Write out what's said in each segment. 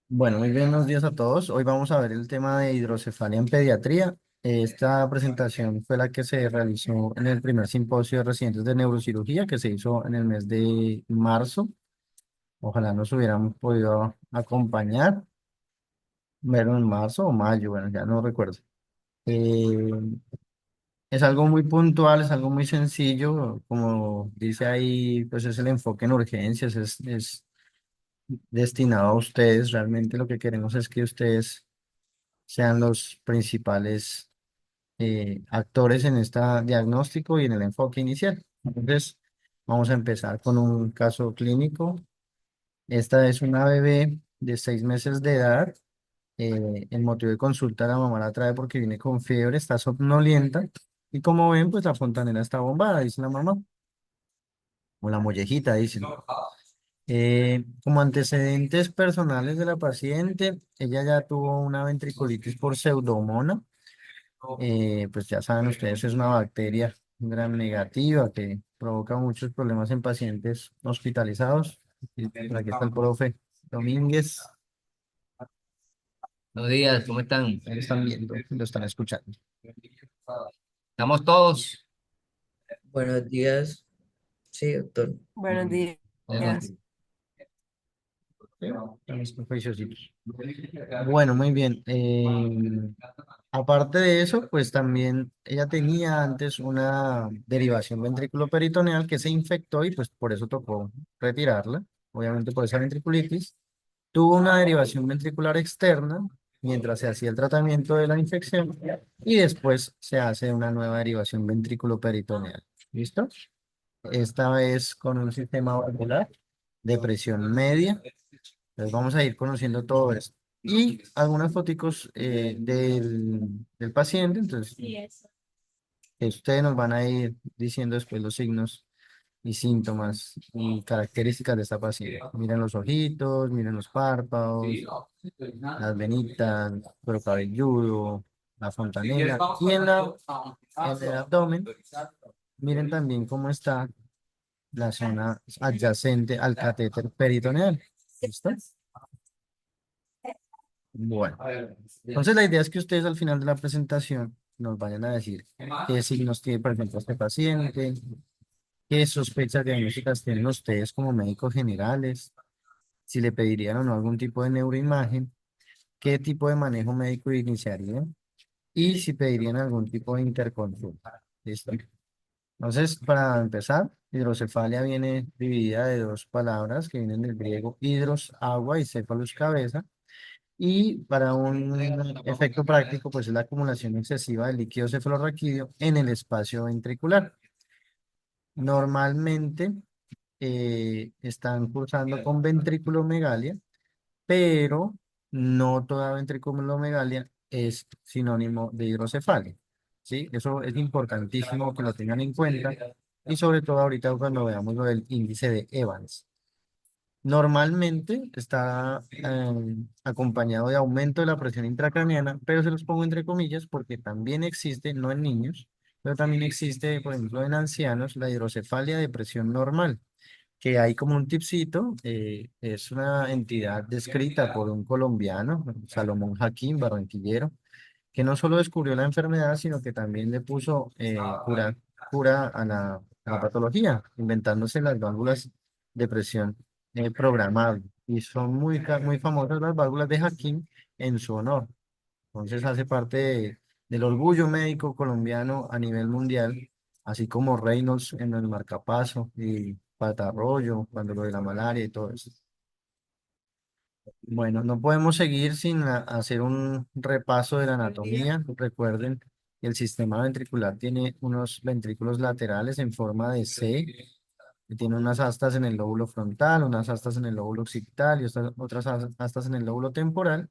Bueno, muy buenos días a todos. Hoy vamos a ver el tema de hidrocefalia en pediatría. Esta presentación fue la que se realizó en el primer simposio de residentes de neurocirugía que se hizo en el mes de marzo. Ojalá nos hubieran podido acompañar, verlo en marzo o mayo, bueno, ya no recuerdo. Eh, es algo muy puntual, es algo muy sencillo, como dice ahí, pues es el enfoque en urgencias, es destinado a ustedes. Realmente lo que queremos es que ustedes sean los principales actores en este diagnóstico y en el enfoque inicial. Entonces, vamos a empezar con un caso clínico. Esta es una bebé de 6 meses de edad. El motivo de consulta la mamá la trae porque viene con fiebre, está somnolienta y como ven, pues la fontanera está bombada, dice la mamá, o la mollejita, dicen. Como antecedentes personales de la paciente, ella ya tuvo una ventriculitis por pseudomonas. Pues ya saben ustedes, es una bacteria gram negativa que provoca muchos problemas en pacientes hospitalizados. Y por aquí está el profe Domínguez. Buenos días, ¿cómo están? Ahí lo están viendo, lo están escuchando. ¿Estamos todos? Buenos días, sí, doctor. Buenos días. Bueno, Sí, estamos juiciositos. Bueno, muy bien. Aparte de eso, pues también ella tenía antes una derivación ventriculoperitoneal que se infectó y pues por eso tocó retirarla, obviamente por esa ventriculitis. Tuvo una derivación ventricular externa mientras se hacía el tratamiento de la infección y después se hace una nueva derivación ventriculoperitoneal. ¿Listo? Esta vez con un sistema valvular de presión media. Entonces vamos a ir conociendo todo esto. Y algunas foticos del paciente. Entonces, que ustedes nos van a ir diciendo después los signos y síntomas y características de esta paciente. Miren los ojitos, miren los párpados, las venitas, cuero cabelludo, la fontanela y en el abdomen, miren también cómo está la zona adyacente al catéter peritoneal. ¿Listo? Bueno, entonces la idea es que ustedes al final de la presentación nos vayan a decir qué signos tiene, por ejemplo, este paciente, qué sospechas diagnósticas tienen ustedes como médicos generales, si le pedirían o no algún tipo de neuroimagen, qué tipo de manejo médico iniciarían y si pedirían algún tipo de interconsulta. ¿Listo? Entonces, para empezar, hidrocefalia viene dividida de dos palabras que vienen del griego hidros, agua y cephalus, cabeza. Y para un efecto práctico, pues es la acumulación excesiva de líquido cefalorraquídeo en el espacio ventricular. Normalmente están cursando con ventriculomegalia, pero no toda ventriculomegalia es sinónimo de hidrocefalia. ¿Sí? Eso es importantísimo que lo tengan en cuenta y sobre todo ahorita cuando veamos lo del índice de Evans. Normalmente está acompañado de aumento de la presión intracraneana, pero se los pongo entre comillas porque también existe, no en niños, pero también existe, por ejemplo, en ancianos, la hidrocefalia de presión normal, que hay como un tipcito. Es una entidad descrita por un colombiano, Salomón Jaquín, barranquillero, que no solo descubrió la enfermedad, sino que también le puso cura a la patología, inventándose las válvulas de presión programables. Y son muy famosas las válvulas de Hakim en su honor. Entonces hace parte del orgullo médico colombiano a nivel mundial, así como Reynolds en el marcapaso y Patarroyo, cuando lo de la malaria y todo eso. Bueno, no podemos seguir sin hacer un repaso de la anatomía. Recuerden que el sistema ventricular tiene unos ventrículos laterales en forma de C, que tiene unas astas en el lóbulo frontal, unas astas en el lóbulo occipital y otras astas en el lóbulo temporal,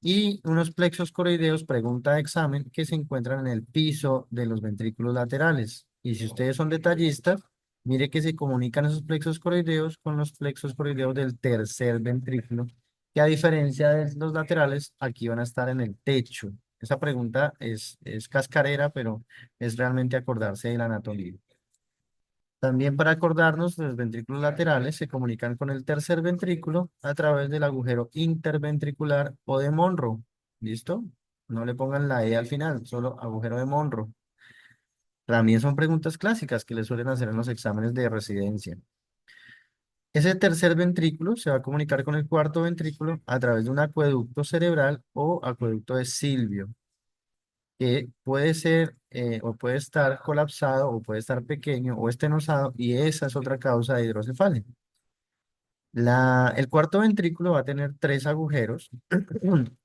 y unos plexos coroideos, pregunta de examen, que se encuentran en el piso de los ventrículos laterales. Y si ustedes son detallistas, mire que se comunican esos plexos coroideos con los plexos coroideos del tercer ventrículo, que a diferencia de los laterales, aquí van a estar en el techo. Esa pregunta es cascarera, pero es realmente acordarse de la anatomía. También para acordarnos, los ventrículos laterales se comunican con el tercer ventrículo a través del agujero interventricular o de Monro. ¿Listo? No le pongan la E al final, solo agujero de Monro. También son preguntas clásicas que le suelen hacer en los exámenes de residencia. Ese tercer ventrículo se va a comunicar con el cuarto ventrículo a través de un acueducto cerebral o acueducto de Silvio, que puede ser o puede estar colapsado o puede estar pequeño o estenosado, y esa es otra causa de hidrocefalia. El cuarto ventrículo va a tener tres agujeros,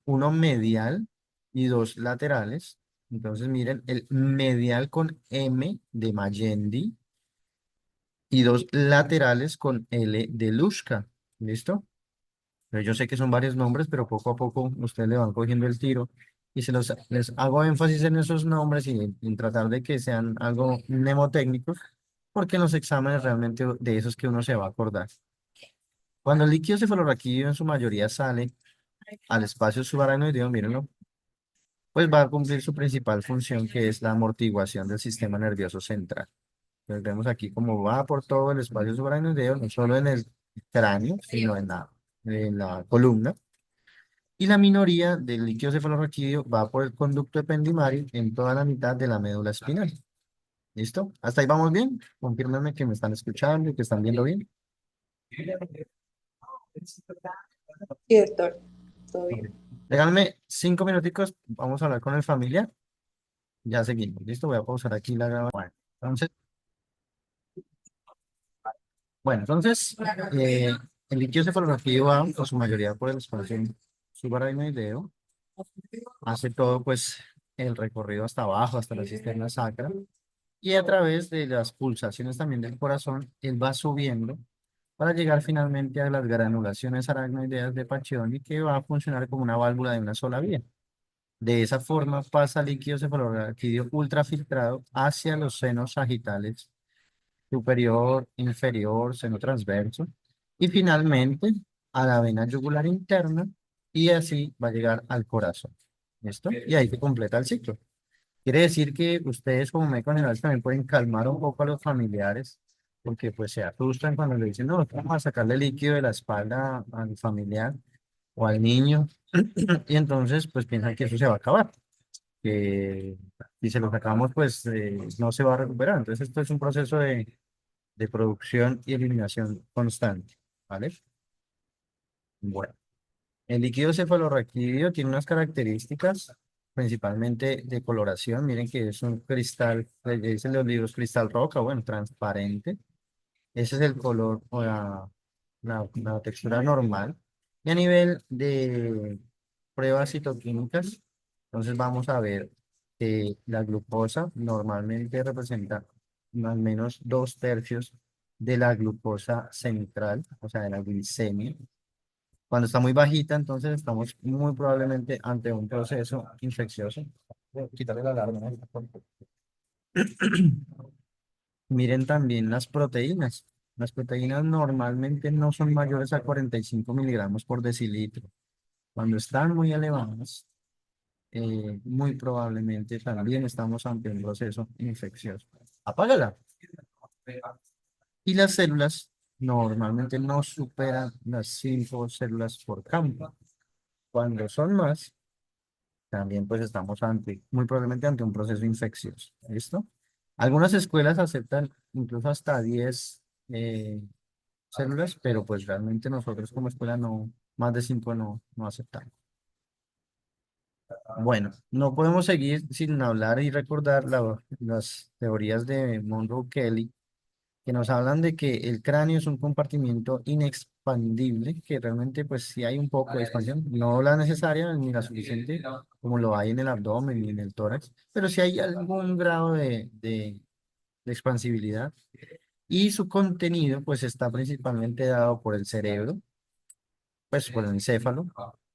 uno medial y dos laterales. Entonces miren, el medial con M de Magendie y dos laterales con L de Luschka. ¿Listo? Pero yo sé que son varios nombres, pero poco a poco ustedes le van cogiendo el tiro y les hago énfasis en esos nombres y en tratar de que sean algo mnemotécnicos, porque en los exámenes realmente de esos que uno se va a acordar. Cuando el líquido cefalorraquídeo en su mayoría sale al espacio subaracnoideo, mírenlo, pues va a cumplir su principal función, que es la amortiguación del sistema nervioso central. Entonces vemos aquí cómo va por todo el espacio subaracnoideo, no solo en el cráneo, sino en la columna. Y la minoría del líquido cefalorraquídeo va por el conducto ependimario en toda la mitad de la médula espinal. ¿Listo? ¿Hasta ahí vamos bien? Confírmenme que me están escuchando y que están viendo bien. Sí, doctor, todo Ok. bien. Déjame 5 minuticos, vamos a hablar con el familiar. Ya seguimos. ¿Listo? Voy a pausar aquí la grabación. Entonces, el líquido cefalorraquídeo va en su mayoría por el espacio subaracnoideo. Hace todo, pues, el recorrido hasta abajo, hasta la cisterna sacra. Y a través de las pulsaciones también del corazón, él va subiendo para llegar finalmente a las granulaciones aracnoideas de Pacchioni, que va a funcionar como una válvula de una sola vía. De esa forma pasa líquido cefalorraquídeo ultrafiltrado hacia los senos sagitales superior, inferior, seno transverso y finalmente a la vena yugular interna, y así va a llegar al corazón. ¿Listo? Y ahí se completa el ciclo. Quiere decir que ustedes como médicos generales también pueden calmar un poco a los familiares, porque pues se asustan cuando le dicen, no, vamos a sacarle líquido de la espalda al familiar o al niño, y entonces pues piensan que eso se va a acabar, que si se lo sacamos pues no se va a recuperar. Entonces esto es un proceso de producción y eliminación constante, ¿vale? Bueno. El líquido cefalorraquídeo tiene unas características principalmente de coloración. Miren que es un cristal, le dicen los libros cristal roca, bueno, transparente. Ese es el color o la textura normal. Y a nivel de pruebas citoquímicas, entonces vamos a ver que la glucosa normalmente representa al menos 2/3 de la glucosa central, o sea, de la glicemia. Cuando está muy bajita, entonces estamos muy probablemente ante un proceso infeccioso. Quitarle la alarma, ¿no? Miren también las proteínas. Las proteínas normalmente no son mayores a 45 miligramos por decilitro. Cuando están muy elevadas, muy probablemente también estamos ante un proceso infeccioso. Apágala. Y las células normalmente no superan las 5 células por campo. Cuando son más, también pues estamos muy probablemente ante un proceso infeccioso. ¿Listo? Algunas escuelas aceptan incluso hasta 10 células, pero pues realmente nosotros como escuela no, más de 5 no aceptamos. Bueno, no podemos seguir sin hablar y recordar las teorías de Monroe Kelly, que nos hablan de que el cráneo es un compartimiento inexpandible, que realmente pues sí hay un poco de expansión, no la necesaria ni la suficiente como lo hay en el abdomen y en el tórax, pero sí hay algún grado de expansibilidad, y su contenido pues está principalmente dado por el cerebro, pues por el encéfalo,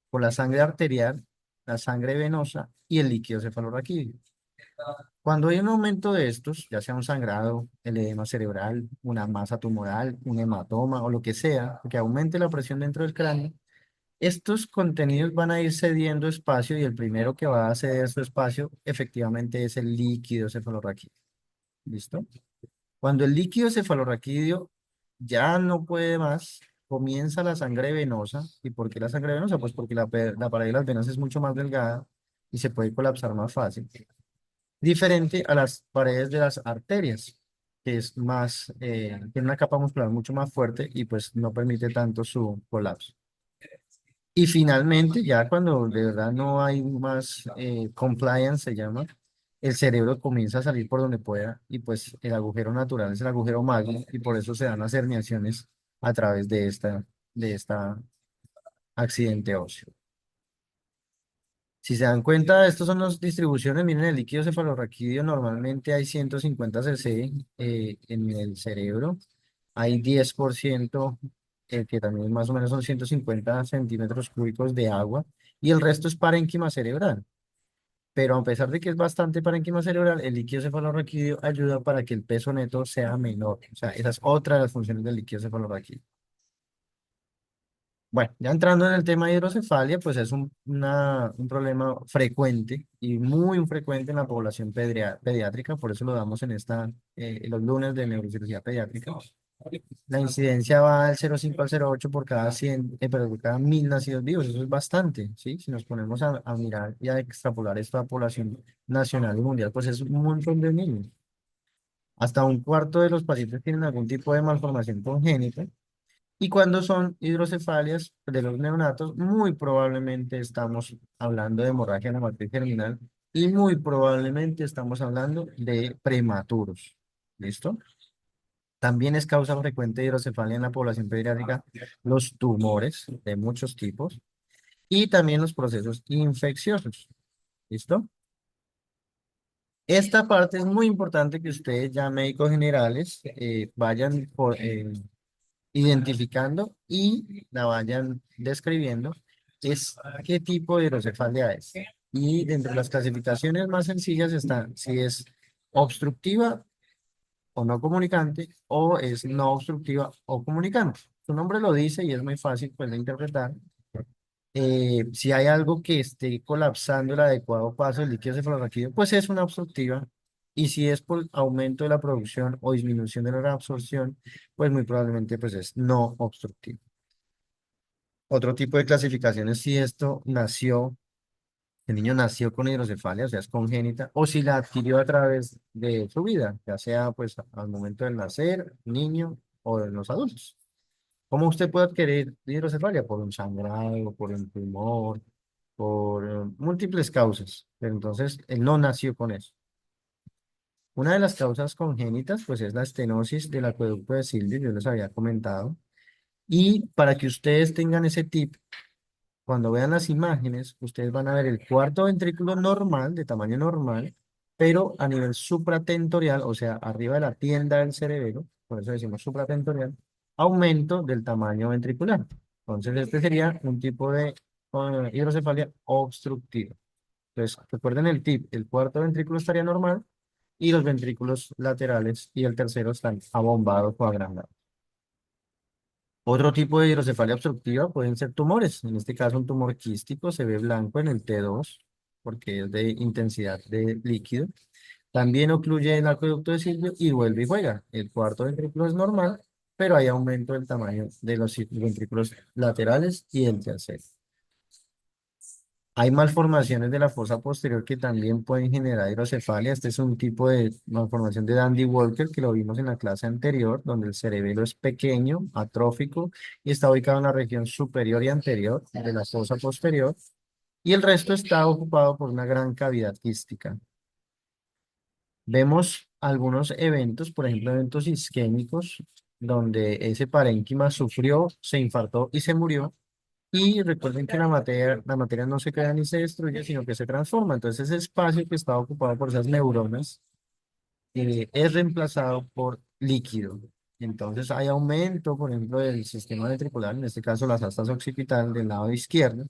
por la sangre arterial, la sangre venosa y el líquido cefalorraquídeo. Cuando hay un aumento de estos, ya sea un sangrado, el edema cerebral, una masa tumoral, un hematoma o lo que sea, que aumente la presión dentro del cráneo, estos contenidos van a ir cediendo espacio, y el primero que va a ceder su espacio efectivamente es el líquido cefalorraquídeo. ¿Listo? Cuando el líquido cefalorraquídeo ya no puede más, comienza la sangre venosa. ¿Y por qué la sangre venosa? Pues porque la pared de las venas es mucho más delgada y se puede colapsar más fácil. Diferente a las paredes de las arterias, que es más, tiene una capa muscular mucho más fuerte y pues no permite tanto su colapso. Y finalmente, ya cuando de verdad no hay más compliance, se llama, el cerebro comienza a salir por donde pueda y pues el agujero natural es el agujero magno y por eso se dan las herniaciones a través de esta accidente óseo. Si se dan cuenta, estos son las distribuciones. Miren, el líquido cefalorraquídeo normalmente hay 150 cc en el cerebro. Hay 10%, que también más o menos son 150 centímetros cúbicos de agua. Y el resto es parénquima cerebral. Pero a pesar de que es bastante parénquima cerebral, el líquido cefalorraquídeo ayuda para que el peso neto sea menor. O sea, esa es otra de las funciones del líquido cefalorraquídeo. Bueno, ya entrando en el tema de hidrocefalia, pues es un problema frecuente y muy frecuente en la población pediátrica, por eso lo damos en los lunes de neurocirugía pediátrica. La incidencia va del 0,5 al 0,8 por cada 100, pero por cada 1000 nacidos vivos, eso es bastante, ¿sí? Si nos ponemos a mirar y a extrapolar esto a población nacional y mundial, pues es un montón de niños. Hasta un cuarto de los pacientes tienen algún tipo de malformación congénita. Y cuando son hidrocefalias de los neonatos, muy probablemente estamos hablando de hemorragia en la matriz germinal y muy probablemente estamos hablando de prematuros. ¿Listo? También es causa frecuente de hidrocefalia en la población pediátrica los tumores de muchos tipos y también los procesos infecciosos. ¿Listo? Esta parte es muy importante que ustedes ya médicos generales vayan identificando y la vayan describiendo, es qué tipo de hidrocefalia es. Y dentro de las clasificaciones más sencillas están si es obstructiva o no comunicante o es no obstructiva o comunicante. Su nombre lo dice y es muy fácil pues, de interpretar. Si hay algo que esté colapsando el adecuado paso del líquido cefalorraquídeo, pues es una obstructiva. Y si es por aumento de la producción o disminución de la absorción, pues muy probablemente pues es no obstructivo. Otro tipo de clasificación es si el niño nació con hidrocefalia, o sea, es congénita, o si la adquirió a través de su vida, ya sea pues al momento del nacer, niño o en los adultos. ¿Cómo usted puede adquirir hidrocefalia? Por un sangrado, por un tumor, por múltiples causas. Pero entonces, él no nació con eso. Una de las causas congénitas, pues, es la estenosis del acueducto de Silvio, yo les había comentado. Y para que ustedes tengan ese tip, cuando vean las imágenes, ustedes van a ver el cuarto ventrículo normal, de tamaño normal, pero a nivel supratentorial, o sea, arriba de la tienda del cerebro, por eso decimos supratentorial, aumento del tamaño ventricular. Entonces, este sería un tipo de hidrocefalia obstructiva. Entonces, recuerden el tip, el cuarto ventrículo estaría normal y los ventrículos laterales y el tercero están abombados o agrandados. Otro tipo de hidrocefalia obstructiva pueden ser tumores. En este caso, un tumor quístico se ve blanco en el T2 porque es de intensidad de líquido. También ocluye el acueducto de Silvio y vuelve y juega. El cuarto ventrículo es normal, pero hay aumento del tamaño de los ventrículos laterales y el tercero. Hay malformaciones de la fosa posterior que también pueden generar hidrocefalia. Este es un tipo de malformación de Dandy Walker que lo vimos en la clase anterior, donde el cerebelo es pequeño, atrófico y está ubicado en la región superior y anterior de la fosa posterior y el resto está ocupado por una gran cavidad quística. Vemos algunos eventos, por ejemplo, eventos isquémicos, donde ese parénquima sufrió, se infartó y se murió. Y recuerden que la materia no se crea ni se destruye, sino que se transforma. Entonces, ese espacio que estaba ocupado por esas neuronas es reemplazado por líquido. Entonces, hay aumento, por ejemplo, del sistema ventricular, en este caso las astas occipital del lado izquierdo,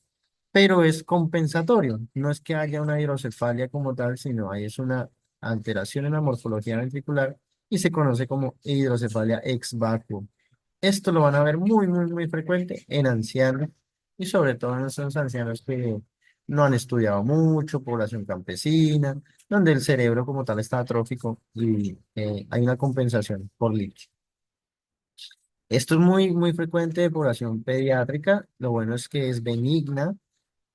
pero es compensatorio. No es que haya una hidrocefalia como tal, sino hay es una alteración en la morfología ventricular y se conoce como hidrocefalia ex vacuo. Esto lo van a ver muy frecuente en ancianos y sobre todo en esos ancianos que no han estudiado mucho, población campesina, donde el cerebro como tal está atrófico y hay una compensación por litio. Esto es muy frecuente de población pediátrica, lo bueno es que es benigna,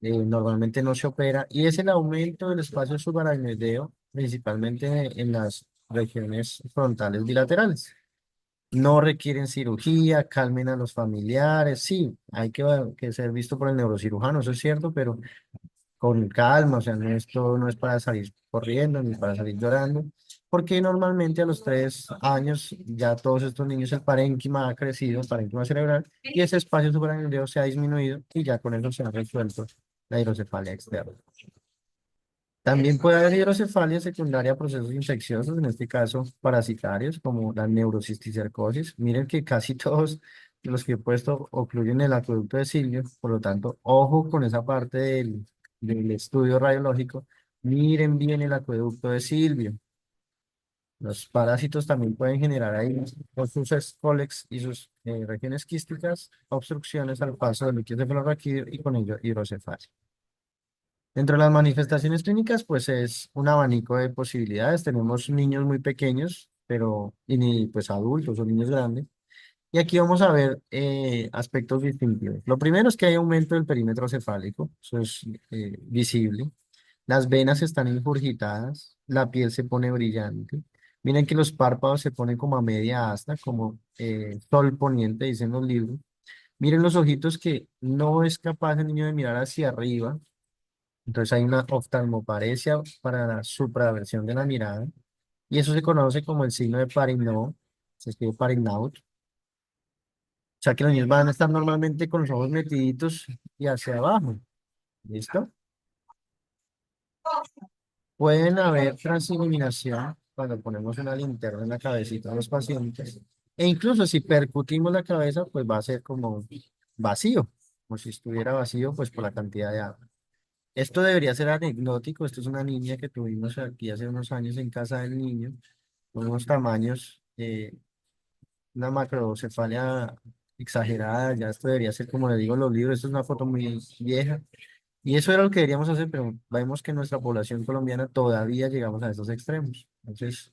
normalmente no se opera y es el aumento del espacio subaracnoideo, principalmente en las regiones frontales bilaterales. No requieren cirugía, calmen a los familiares. Sí, hay que ser visto por el neurocirujano, eso es cierto, pero con calma, o sea, esto no es para salir corriendo ni para salir llorando, porque normalmente a los 3 años ya todos estos niños el parénquima ha crecido, el parénquima cerebral, y ese espacio suprarrenal se ha disminuido y ya con eso se ha resuelto la hidrocefalia externa. También puede haber hidrocefalia secundaria a procesos infecciosos, en este caso parasitarios, como la neurocisticercosis. Miren que casi todos los que he puesto ocluyen el acueducto de Silvio, por lo tanto, ojo con esa parte del estudio radiológico. Miren bien el acueducto de Silvio. Los parásitos también pueden generar ahí, con sus escólex y sus regiones quísticas, obstrucciones al paso del líquido cefalorraquídeo y con ello hidrocefalia. Dentro de las manifestaciones clínicas, pues es un abanico de posibilidades. Tenemos niños muy pequeños, pero y ni pues adultos o niños grandes. Y aquí vamos a ver aspectos distintivos. Lo primero es que hay aumento del perímetro cefálico, eso es visible. Las venas están ingurgitadas, la piel se pone brillante. Miren que los párpados se ponen como a media asta, como sol poniente, dicen los libros. Miren los ojitos que no es capaz el niño de mirar hacia arriba, entonces hay una oftalmoparesia para la supraversión de la mirada y eso se conoce como el signo de Parinot, se escribe Parinaud. O sea que los niños van a estar normalmente con los ojos metiditos y hacia abajo. ¿Listo? Pueden haber transiluminación cuando ponemos una linterna en la cabecita de los pacientes. E incluso si percutimos la cabeza, pues va a ser como vacío, como si estuviera vacío, pues por la cantidad de agua. Esto debería ser anecdótico. Esto es una niña que tuvimos aquí hace unos años en casa del niño, con unos tamaños, una macrocefalia exagerada. Ya esto debería ser, como le digo en los libros, esto es una foto muy vieja. Y eso era lo que deberíamos hacer, pero vemos que en nuestra población colombiana todavía llegamos a esos extremos. Entonces,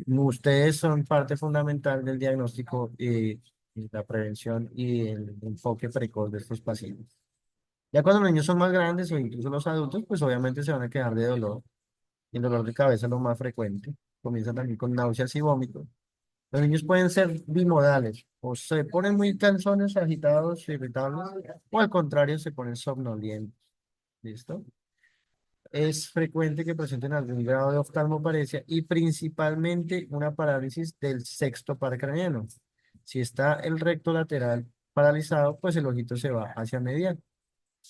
ustedes son parte fundamental del diagnóstico y la prevención y el enfoque precoz de estos pacientes. Ya cuando los niños son más grandes o incluso los adultos, pues obviamente se van a quedar de dolor. Y el dolor de cabeza es lo más frecuente. Comienza también con náuseas y vómitos. Los niños pueden ser bimodales, o se ponen muy cansones, agitados, irritables, o al contrario, se ponen somnolientos. ¿Listo? Es frecuente que presenten algún grado de oftalmoparesia y principalmente una parálisis del sexto par craneano. Si está el recto lateral paralizado, pues el ojito se va hacia medial.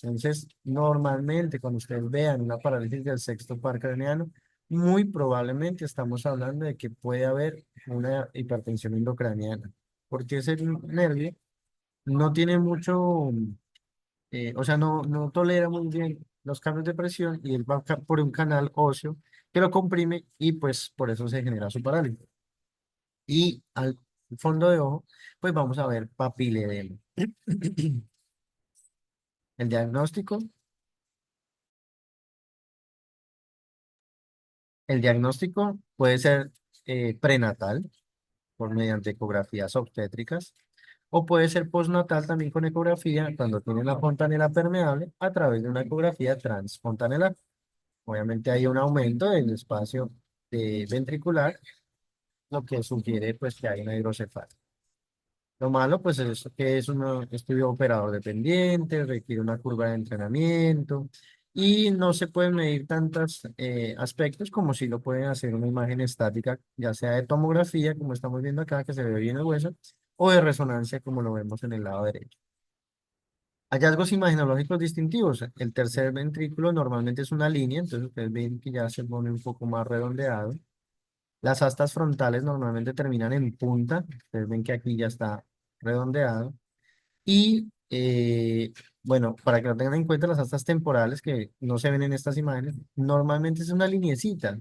Entonces, normalmente cuando ustedes vean una parálisis del sexto par craneano, muy probablemente estamos hablando de que puede haber una hipertensión endocraniana, porque ese nervio no tiene mucho, o sea, no tolera muy bien los cambios de presión y él va por un canal óseo que lo comprime y pues por eso se genera su parálisis. Y al fondo de ojo, pues vamos a ver papiledema. El diagnóstico. El diagnóstico puede ser prenatal por mediante ecografías obstétricas o puede ser postnatal también con ecografía cuando tiene la fontanela permeable a través de una ecografía transfontanelar. Obviamente hay un aumento del espacio ventricular, lo que sugiere pues que hay una hidrocefalia. Lo malo, pues, es que es un estudio operador dependiente, requiere una curva de entrenamiento y no se pueden medir tantos aspectos como si lo pueden hacer una imagen estática, ya sea de tomografía, como estamos viendo acá, que se ve bien el hueso, o de resonancia, como lo vemos en el lado derecho. Hallazgos imagenológicos distintivos. El tercer ventrículo normalmente es una línea, entonces ustedes ven que ya se pone un poco más redondeado. Las astas frontales normalmente terminan en punta. Ustedes ven que aquí ya está redondeado. Y bueno, para que lo tengan en cuenta, las astas temporales que no se ven en estas imágenes, normalmente es una lineecita.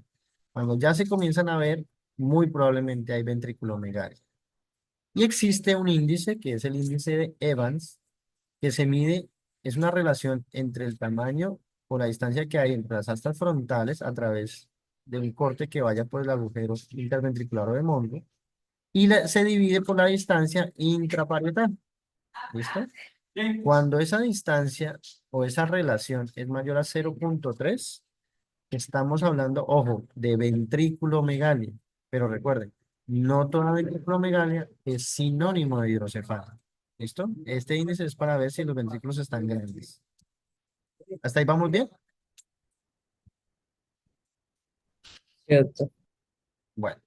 Cuando ya se comienzan a ver, muy probablemente hay ventriculomegalia. Y existe un índice, que es el índice de Evans, que se mide, es una relación entre el tamaño o la distancia que hay entre las astas frontales a través de un corte que vaya por el agujero interventricular o de Monro, y se divide por la distancia intraparietal. ¿Listo? Cuando esa distancia o esa relación es mayor a 0,3, estamos hablando, ojo, de ventrículomegalia. Pero recuerden, no toda ventrículomegalia es sinónimo de hidrocefalia. ¿Listo? Este índice es para ver si los ventrículos están grandes. ¿Hasta ahí vamos bien? Cierto. Bueno.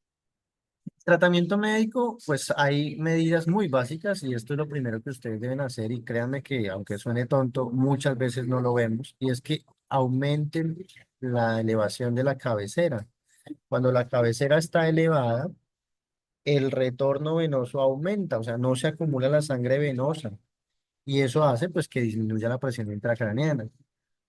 Tratamiento médico, pues hay medidas muy básicas y esto es lo primero que ustedes deben hacer y créanme que aunque suene tonto, muchas veces no lo vemos y es que aumenten la elevación de la cabecera. Cuando la cabecera está elevada, el retorno venoso aumenta, o sea, no se acumula la sangre venosa y eso hace pues que disminuya la presión intracraneana.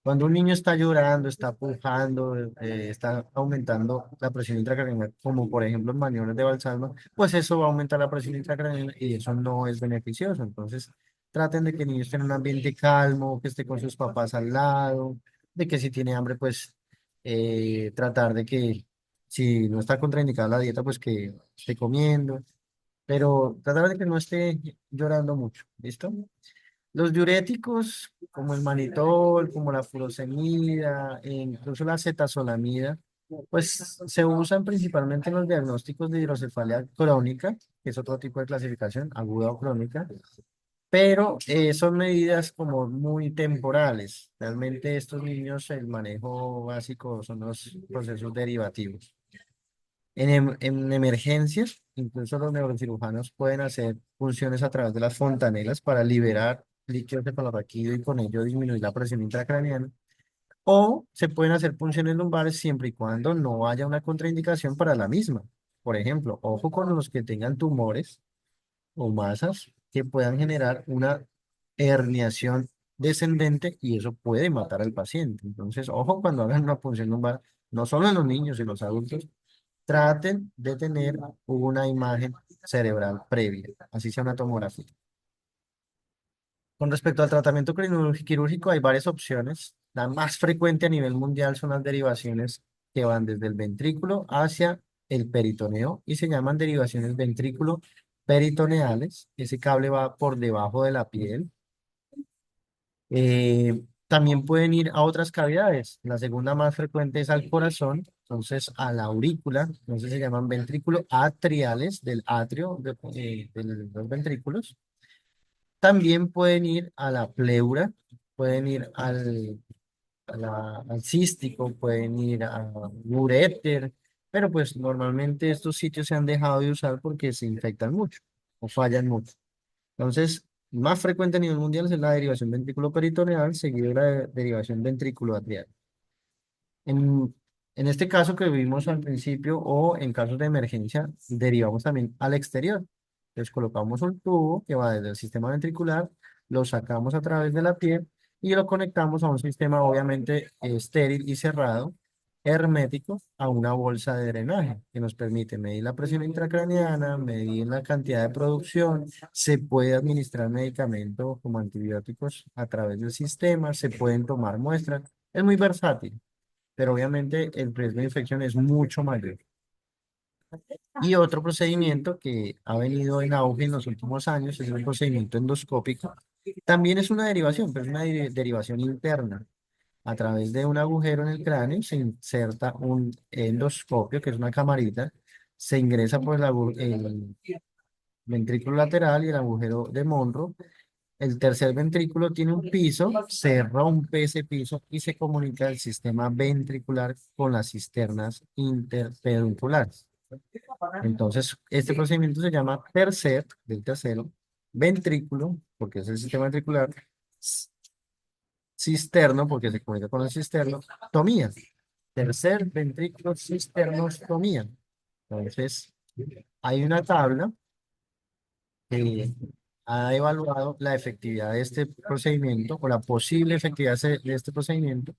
Cuando un niño está llorando, está pujando, está aumentando la presión intracraneal, como por ejemplo en maniobras de Valsalva, pues eso va a aumentar la presión intracraneal y eso no es beneficioso. Entonces, traten de que el niño esté en un ambiente calmo, que esté con sus papás al lado, de que si tiene hambre, pues tratar de que si no está contraindicada la dieta, pues que esté comiendo, pero tratar de que no esté llorando mucho, ¿listo? Los diuréticos, como el manitol, como la furosemida, e incluso la cetazolamida, pues se usan principalmente en los diagnósticos de hidrocefalia crónica, que es otro tipo de clasificación, aguda o crónica, pero son medidas como muy temporales. Realmente estos niños, el manejo básico son los procesos derivativos. En emergencias, incluso los neurocirujanos pueden hacer funciones a través de las fontanelas para liberar líquido cefalorraquídeo y con ello disminuir la presión intracraneana. O se pueden hacer punciones lumbares siempre y cuando no haya una contraindicación para la misma. Por ejemplo, ojo con los que tengan tumores o masas que puedan generar una herniación descendente y eso puede matar al paciente. Entonces, ojo cuando hagan una punción lumbar, no solo en los niños y los adultos, traten de tener una imagen cerebral previa, así sea una tomografía. Con respecto al tratamiento quirúrgico, hay varias opciones. La más frecuente a nivel mundial son las derivaciones que van desde el ventrículo hacia el peritoneo y se llaman derivaciones ventrículo peritoneales. Ese cable va por debajo de la piel. También pueden ir a otras cavidades. La segunda más frecuente es al corazón, entonces a la aurícula, entonces se llaman ventrículos atriales del atrio de los ventrículos. También pueden ir a la pleura, pueden ir al cístico, pueden ir a uréter, pero pues normalmente estos sitios se han dejado de usar porque se infectan mucho o fallan mucho. Entonces, más frecuente a nivel mundial es la derivación ventrículo-peritoneal, seguido de la derivación ventrículo-atrial. En, en este caso que vimos al principio o en casos de emergencia, derivamos también al exterior. Entonces colocamos un tubo que va desde el sistema ventricular, lo sacamos a través de la piel y lo conectamos a un sistema obviamente estéril y cerrado, hermético, a una bolsa de drenaje que nos permite medir la presión intracraneana, medir la cantidad de producción, se puede administrar medicamento como antibióticos a través del sistema, se pueden tomar muestras, es muy versátil, pero obviamente el riesgo de infección es mucho mayor. Y otro procedimiento que ha venido en auge en los últimos años es el procedimiento endoscópico. También es una derivación, pero es una derivación interna. A través de un agujero en el cráneo se inserta un endoscopio, que es una camarita, se ingresa por el ventrículo lateral y el agujero de Monro. El tercer ventrículo tiene un piso, se rompe ese piso y se comunica el sistema ventricular con las cisternas interpedunculares. Entonces, este procedimiento se llama del tercero, ventrículo, porque es el sistema ventricular, s- cisterno, porque se comunica con el cisterno, tomía. Tercer ventrículo cisternostomía. Entonces, hay una tabla que ha evaluado la efectividad de este procedimiento o la posible efectividad de este procedimiento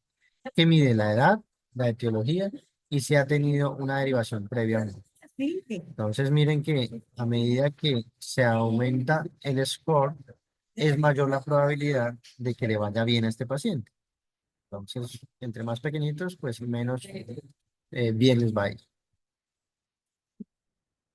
que mide la edad, la etiología y si ha tenido una derivación previa o no. Entonces miren que a medida que se aumenta el score, es mayor la probabilidad de que le vaya bien a este paciente. Entonces, entre más pequeñitos, pues menos bien les va a ir.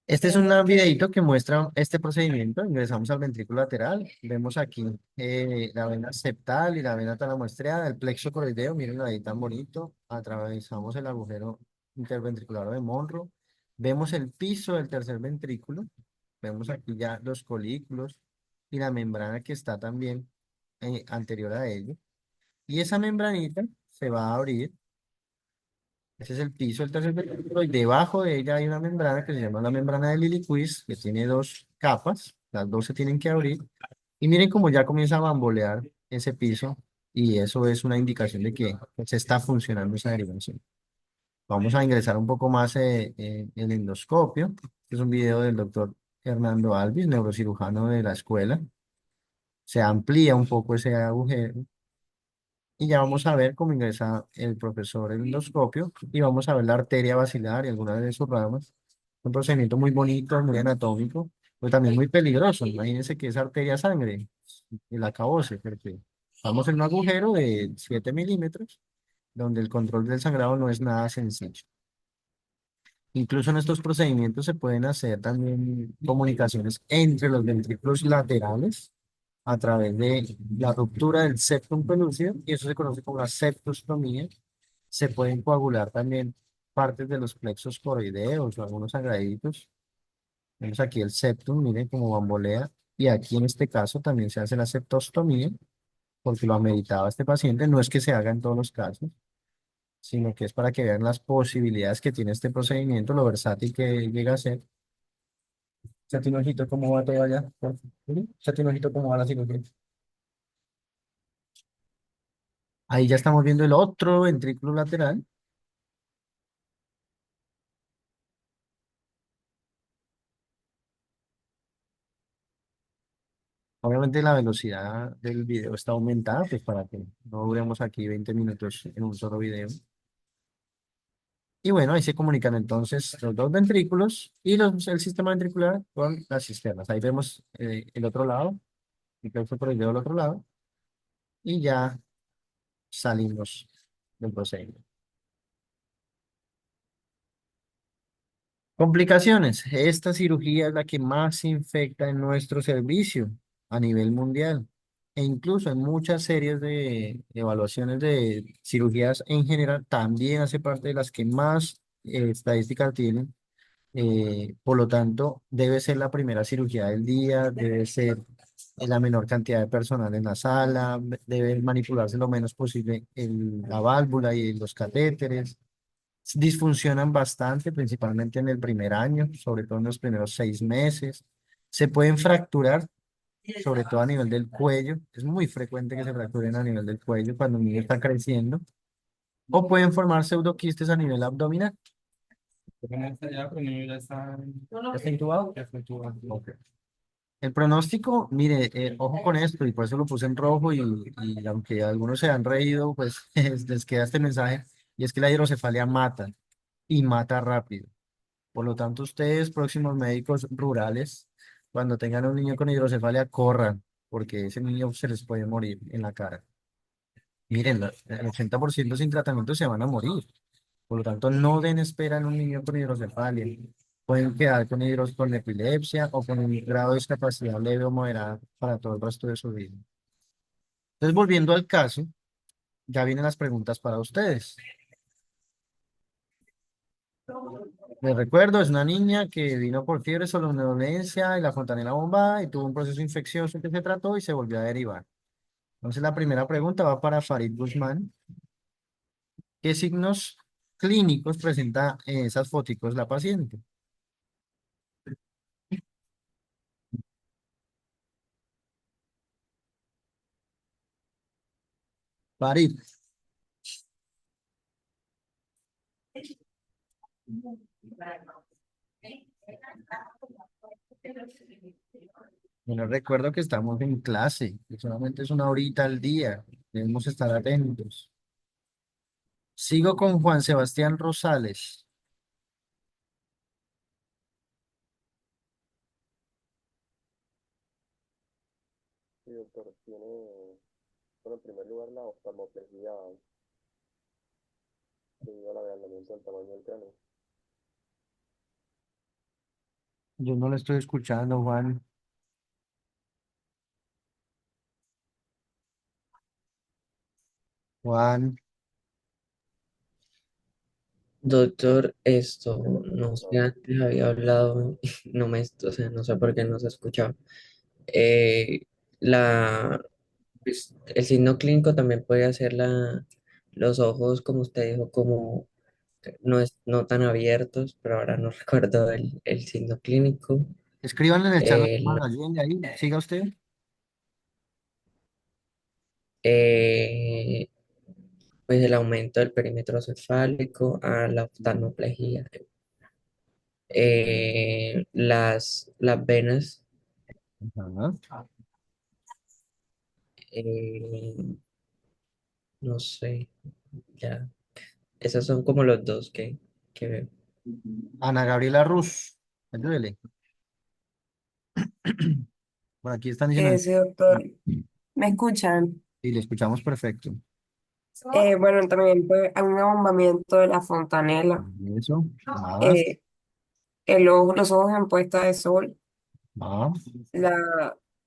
Este es un videito que muestra este procedimiento. Ingresamos al ventrículo lateral. Vemos aquí la vena septal y la vena talamoestreada, el plexo coroideo. Miren ahí tan bonito. Atravesamos el agujero interventricular de Monro. Vemos el piso del tercer ventrículo. Vemos aquí ya los colículos y la membrana que está también anterior a ello. Y esa membranita se va a abrir. Ese es el piso del tercer ventrículo y debajo de ella hay una membrana que se llama la membrana de Lilliquist, que tiene dos capas, las dos se tienen que abrir. Y miren cómo ya comienza a bambolear ese piso y eso es una indicación de que se está funcionando esa derivación. Vamos a ingresar un poco más el endoscopio. Este es un video del doctor Hernando Alvis, neurocirujano de la escuela. Se amplía un poco ese agujero y ya vamos a ver cómo ingresa el profesor el endoscopio y vamos a ver la arteria basilar y algunas de sus ramas. Un procedimiento muy bonito, muy anatómico, pero también muy peligroso. Imagínense que es arteria sangre, el acabose, porque vamos en un agujero de 7 milímetros, donde el control del sangrado no es nada sencillo. Incluso en estos procedimientos se pueden hacer también comunicaciones entre los ventrículos laterales a través de la ruptura del septum pelúcido, y eso se conoce como la septustomía. Se pueden coagular también partes de los plexos coroideos o algunos sagraditos. Vemos aquí el septum, miren cómo bambolea, y aquí en este caso también se hace la septostomía, porque lo ameritaba este paciente. No es que se haga en todos los casos, sino que es para que vean las posibilidades que tiene este procedimiento, lo versátil que llega a ser. Échate un ojito cómo va todo allá, por favor. Échate un ojito cómo va la cirugía. Ahí ya estamos viendo el otro ventrículo lateral. Obviamente la velocidad del video está aumentada, pues para que no duremos aquí 20 minutos en un solo video. Y bueno, ahí se comunican entonces los dos ventrículos y el sistema ventricular con las cisternas. Ahí vemos el otro lado, y creo que fue por el dedo del otro lado, y ya salimos del procedimiento. Complicaciones. Esta cirugía es la que más se infecta en nuestro servicio a nivel mundial. E incluso en muchas series de evaluaciones de cirugías en general, también hace parte de las que más estadísticas tienen. Por lo tanto, debe ser la primera cirugía del día, debe ser la menor cantidad de personal en la sala, debe manipularse lo menos posible la válvula y los catéteres. Disfuncionan bastante, principalmente en el primer año, sobre todo en los primeros 6 meses. Se pueden fracturar, sobre todo a nivel del cuello. Es muy frecuente que se fracturen a nivel del cuello cuando el niño está creciendo. O pueden formar pseudoquistes a nivel abdominal. ¿Ya está intubado? Ya está intubado. Ok. El pronóstico, mire, ojo con esto, y por eso lo puse en rojo, y aunque algunos se han reído, pues les queda este mensaje, y es que la hidrocefalia mata, y mata rápido. Por lo tanto, ustedes, próximos médicos rurales, cuando tengan un niño con hidrocefalia, corran, porque ese niño se les puede morir en la cara. Miren, el 80% sin tratamiento se van a morir. Por lo tanto, no den espera en un niño con hidrocefalia. Pueden quedar con epilepsia o con un grado de discapacidad leve o moderada para todo el resto de su vida. Entonces, volviendo al caso, ya vienen las preguntas para ustedes. Les recuerdo, es una niña que vino por fiebre, somnolencia y la fontanela bombada y tuvo un proceso infeccioso que se trató y se volvió a derivar. Entonces, la primera pregunta va para Farid Guzmán. ¿Qué signos clínicos presenta en esas foticos la paciente? Farid. Bueno, recuerdo que estamos en clase, que solamente es una horita al día. Debemos estar atentos. Sigo con Juan Sebastián Rosales. Sí, doctor, tiene, bueno, en primer lugar la oftalmoplegia Yo no le estoy escuchando, Juan. Juan, Doctor, esto no sé, antes había hablado, no me, o sea, no sé por qué no se escuchaba. Eh, la, pues, el signo clínico también puede ser los ojos, como usted dijo, como no tan abiertos, pero ahora no recuerdo el signo clínico. escríbanle en el chat, El, ayúdenle ahí, siga usted. eh, pues el aumento del perímetro cefálico a la oftalmoplejía. Las venas, Ajá. eh, no sé, ya, esos son como los dos que veo. Ana Gabriela Ruz, ayúdele. Por aquí están diciendo, Sí, doctor. ¿Me escuchan? y le escuchamos perfecto. Bueno, también pues, hay un abombamiento de la fontanela, Eso, más, eh, los ojos en puesta de sol, más,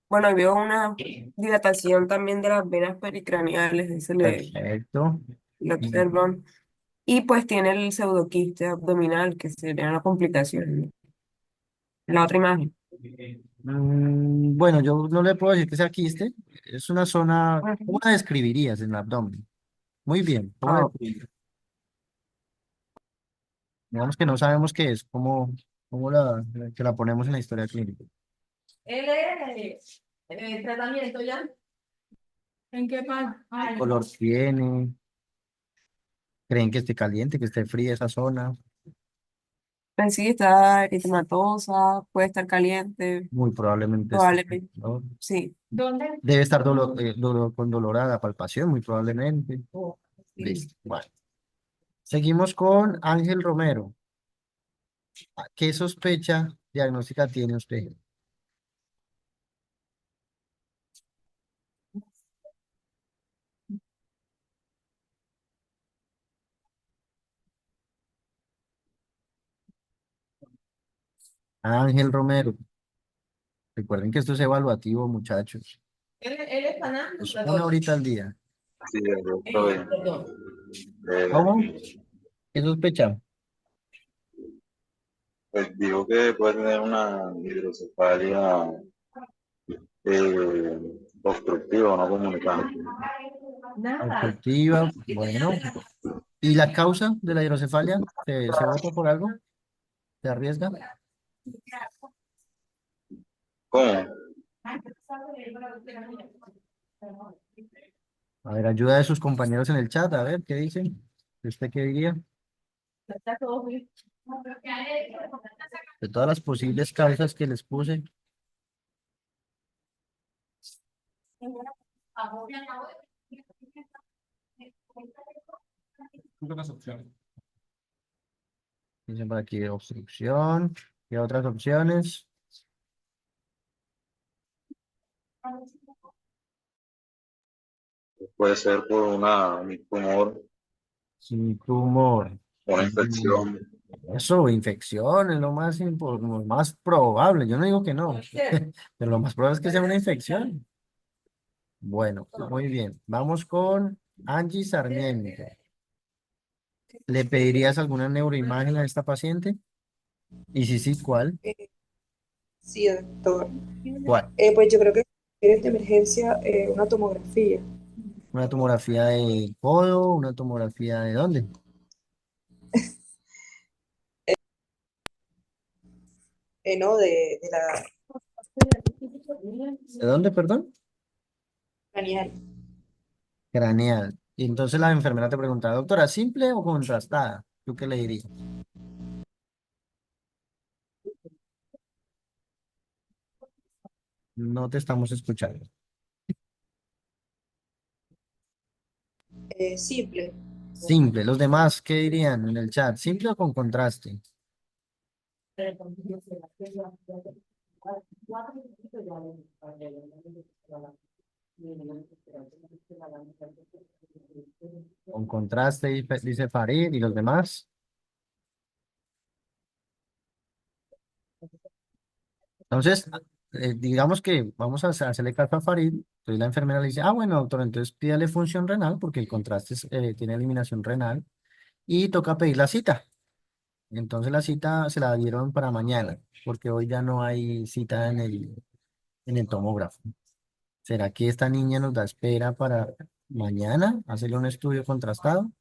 bueno, y veo una dilatación también de las venas pericraneales, perfecto. le Y, observan, y pues tiene el pseudoquiste abdominal, que sería una complicación, ¿no? La otra imagen. bueno, yo no le puedo decir que sea quiste, es una zona, ¿cómo Ujú. la describirías en el abdomen? Muy bien, ¿cómo la Ah, describirías? Digamos que no sabemos qué es, ¿cómo que la ponemos en la historia clínica? Él es tratamiento ya. ¿En qué parte? ¿Qué color tiene? ¿Creen que esté caliente, que esté fría esa zona? pues sí, está eritematosa, puede estar caliente, Muy probablemente esté, probablemente, ¿no? sí. ¿Dónde? Debe estar con dolor a la palpación, muy probablemente. Sí. Listo. Bueno, seguimos con Ángel Romero. ¿Qué sospecha diagnóstica tiene usted? Ángel Romero. Recuerden que esto es evaluativo, muchachos. Él es sanando, Es una perdón. horita al día. Sí, yo estoy. Perdón. ¿Cómo? Eh, ¿Qué sospecha? pues digo que puede tener una hidrocefalia eh, obstructiva, no comunicante. Nada. Obstructiva. Bueno. ¿Y la causa de la hidrocefalia? ¿Se vota por algo? ¿Se arriesga? ¿Cómo? A ver, ayuda de sus compañeros en el chat, a ver, ¿qué dicen? ¿Usted qué diría? Está todo bien. De todas las posibles causas que les puse, dicen por aquí obstrucción. ¿Qué otras opciones? Puede ser por un tumor, Sin tumor. una Mm, infección. Eso, infección es lo más probable. Yo no digo que no, pero lo más probable es que sea una infección. Bueno, muy bien. Vamos con Angie Sarmiento. ¿Le pedirías alguna neuroimagen a esta paciente? Y si sí, ¿cuál? Eh, sí, doctor. ¿Cuál? Pues yo creo que es de emergencia una tomografía, ¿Una tomografía de codo? ¿Una tomografía de dónde? ¿no? De la ¿De dónde, perdón? craneal. Craneal. Y entonces la enfermera te pregunta, doctora, ¿simple o contrastada? ¿Tú qué le dirías? No te estamos escuchando. Simple. Simple. ¿Los demás qué dirían en el chat? ¿Simple o con contraste? Con contraste dice Farid y los demás. Entonces, digamos que vamos a hacerle caso a Farid. Entonces la enfermera le dice, ah, bueno, doctor, entonces pídale función renal porque el contraste tiene eliminación renal y toca pedir la cita. Entonces la cita se la dieron para mañana porque hoy ya no hay cita en el tomógrafo. ¿Será que esta niña nos da espera para mañana hacerle un estudio contrastado?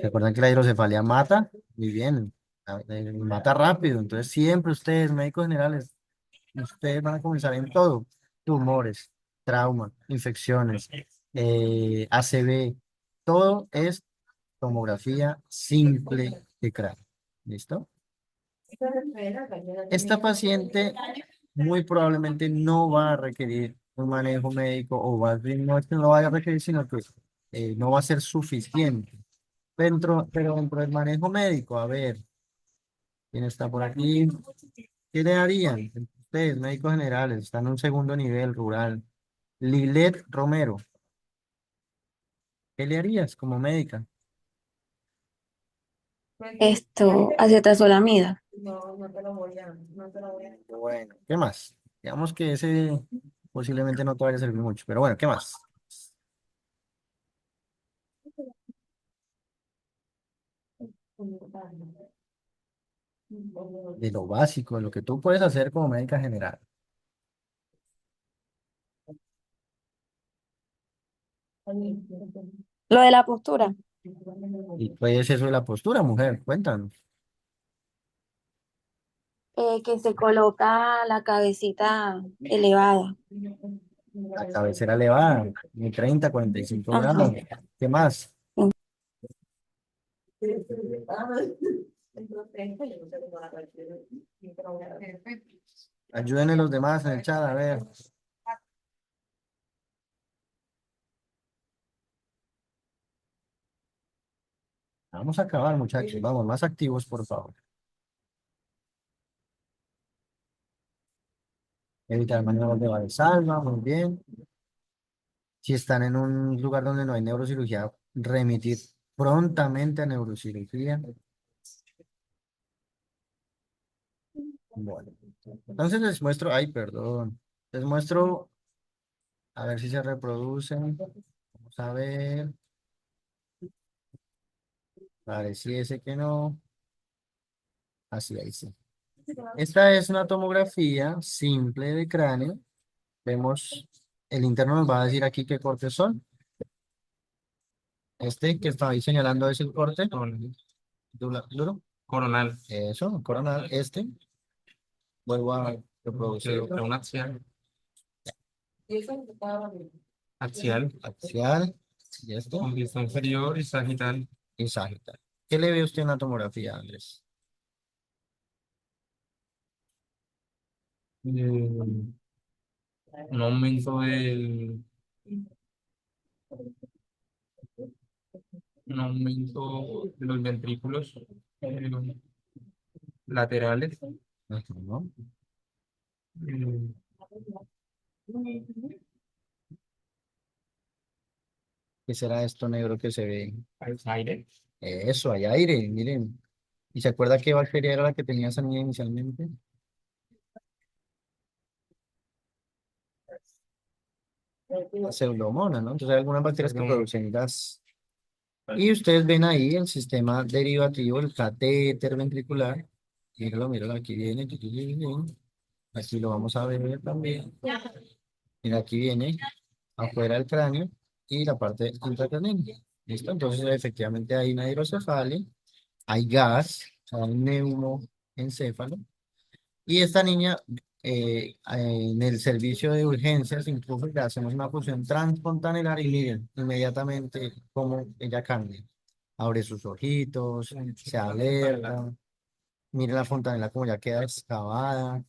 ¿Recuerdan que la hidrocefalia mata? Muy bien, mata rápido. Entonces siempre ustedes, médicos generales, ustedes van a comenzar en todo. Tumores, trauma, infecciones, ACV, todo es tomografía simple de cráneo. ¿Listo? Esta paciente muy probablemente no va a requerir un manejo médico o más bien no es que no lo vaya a requerir, sino que no va a ser suficiente. Pero dentro del manejo médico, a ver, ¿quién está por aquí? ¿Qué le harían? Ustedes, médicos generales, están en un segundo nivel rural. Lilet Romero, ¿qué le harías como médica? Acetazolamida. No, no te lo voy a. Bueno, ¿qué más? Digamos que ese posiblemente no te vaya a servir mucho, pero bueno, ¿qué más? De lo básico, de lo que tú puedes hacer como médica general. Lo de la postura, Y pues eso de la postura, mujer, cuéntanos. que se coloca la cabecita elevada. La cabecera elevada, de 30, 45 Ajá. grados. ¿Qué más? Ayuden a los demás en el chat, a ver. Vamos a acabar, muchachos. Vamos, más activos, por favor. Evitar maniobras de Valsalva, muy bien. Si están en un lugar donde no hay neurocirugía, remitir prontamente a neurocirugía. Bueno, entonces les muestro, ay, perdón, les muestro, a ver si se reproducen. Vamos a ver, pareciese que no. Así, ahí sí. Esta es una tomografía simple de cráneo. Vemos, el interno nos va a decir aquí qué cortes son. Este que está ahí señalando es el corte. Duro. Coronal. Eso, coronal. Este. Vuelvo a reproducir. Un axial. Axial. Axial. Y esto. Con vista inferior y sagital. Y sagital. ¿Qué le ve usted en la tomografía, Andrés? Un aumento un aumento de los ventrículos laterales. Ajá, ¿no? eh, ¿Qué será esto negro que se ve? Aire. Eso, hay aire, miren. ¿Y se acuerda qué bacteria era la que tenía esa niña inicialmente? La pseudomonas, ¿no? Entonces hay algunas bacterias que producen gas. Y ustedes ven ahí el sistema derivativo, el catéter ventricular. Míralo, míralo, aquí viene. Aquí lo vamos a ver también. Mira, aquí viene afuera del cráneo y la parte intracraneal. ¿Listo? Entonces, efectivamente hay una hidrocefalia, hay gas, hay un neumoencéfalo. Y esta niña, en el servicio de urgencias, incluso le hacemos una punción transfontanelar y miren inmediatamente cómo ella cambia. Abre sus ojitos, se alerta, miren la fontanela como ya queda excavada.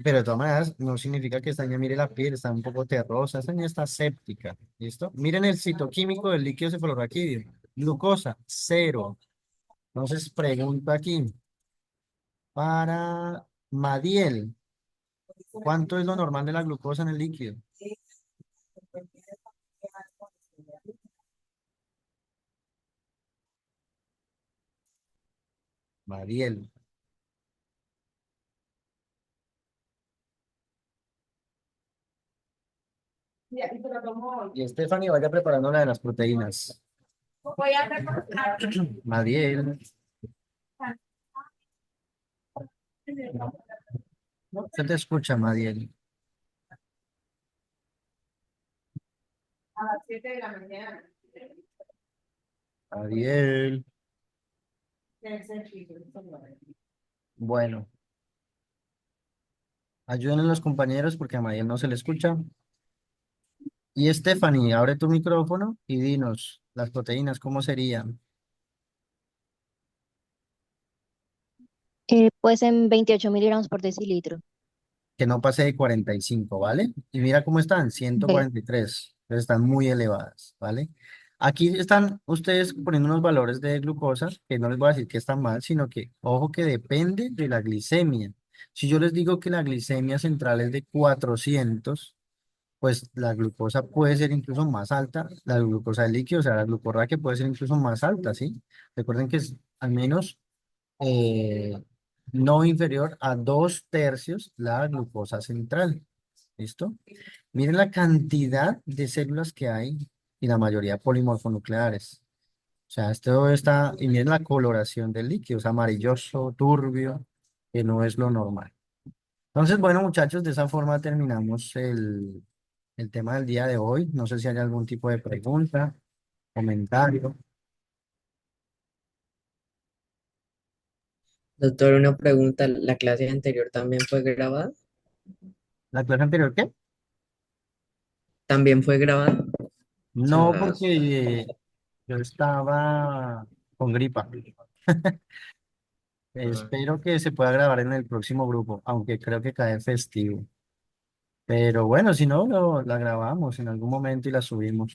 Pero de todas maneras, no significa que esta niña mire la piel, está un poco terrosa, esta niña está séptica. ¿Listo? Miren el citoquímico del líquido cefalorraquídeo. Glucosa, cero. Entonces, pregunto aquí, para Madiel, ¿cuánto es lo normal de la glucosa en el líquido? Mariel. Ya, y te lo tomo hoy. Y Stephanie vaya preparando la de las proteínas. Voy a preparar. Mariel. No se te escucha, Mariel. A las 7 de la mañana. Mariel. Bueno, ayuden a los compañeros porque a Mariel no se le escucha. Y Stephanie, abre tu micrófono y dinos las proteínas, ¿cómo serían? Pues en 28 miligramos por decilitro. Que no pase de 45, ¿vale? Y mira cómo están, Ve, 143, entonces están muy elevadas, ¿vale? Aquí están ustedes poniendo unos valores de glucosa, que no les voy a decir que están mal, sino que, ojo, que depende de la glicemia. Si yo les digo que la glicemia central es de 400, pues la glucosa puede ser incluso más alta, la glucosa del líquido, o sea, la glucorra que puede ser incluso más alta, ¿sí? Recuerden que es al menos eh, no inferior a 2/3 la glucosa central. ¿Listo? Miren la cantidad de células que hay y la mayoría polimorfonucleares. O sea, esto está, y miren la coloración del líquido, es amarilloso, turbio, que no es lo normal. Entonces, bueno, muchachos, de esa forma terminamos el tema del día de hoy. No sé si hay algún tipo de pregunta, comentario. Doctor, una pregunta, ¿la clase anterior también fue grabada? ¿La clase anterior qué? ¿También fue grabada? O No, sea, porque yo estaba con gripa. Ah, Espero que se pueda grabar en el próximo grupo, aunque creo que cae festivo. Pero bueno, si no, la grabamos en algún momento y la subimos.